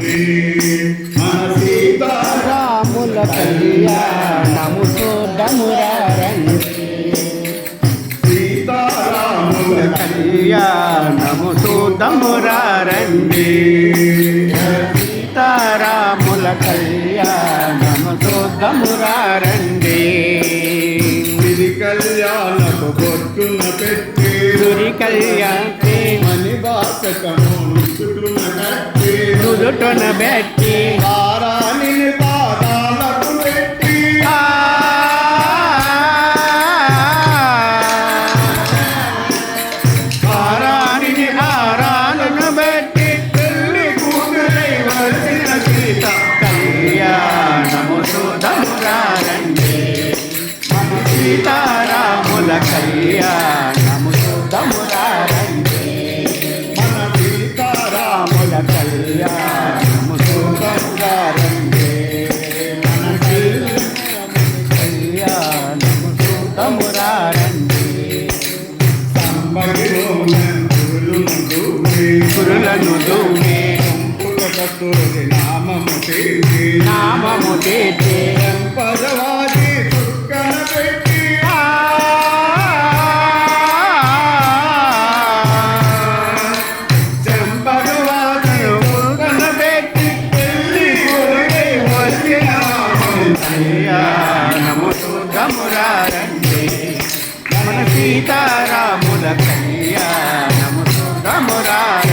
మన సీతారాముల కళ్యాణము చూడమురారండి. సీతారాముల కళ్యాణము చూడమురారండి. సీతారాముల కళ్యాణము చూడమురారండి. సిరి కళ్యాణపు బొట్టున పెట్టి సురి కళ్యాణి మణి బాసకము నుదుటన పెట్టి వారాని పాదాలకు పెట్టి వారాని ఆరాలను పెట్టి పెళ్లి కూతురై వచ్చిన సీత కళ్యాణము చూడమురారండి. మన సీతారాముల కళ్యాణము చూడమురారండి. మన సీతారాముల కళ్యాణము చూడమురారండి. మన కళ్యాణము చూడమురారండి. కురులను దూమే నామము తీర్చి పదవాది దుఃఖన పెట్టి చంపదవాది దుఃఖన పెట్టి పెళ్లి కొడుకై వచ్చిన కళ్యాణము చూడమురారండి. మన సీతారాముల కళ్యాణము చూడమురారండి.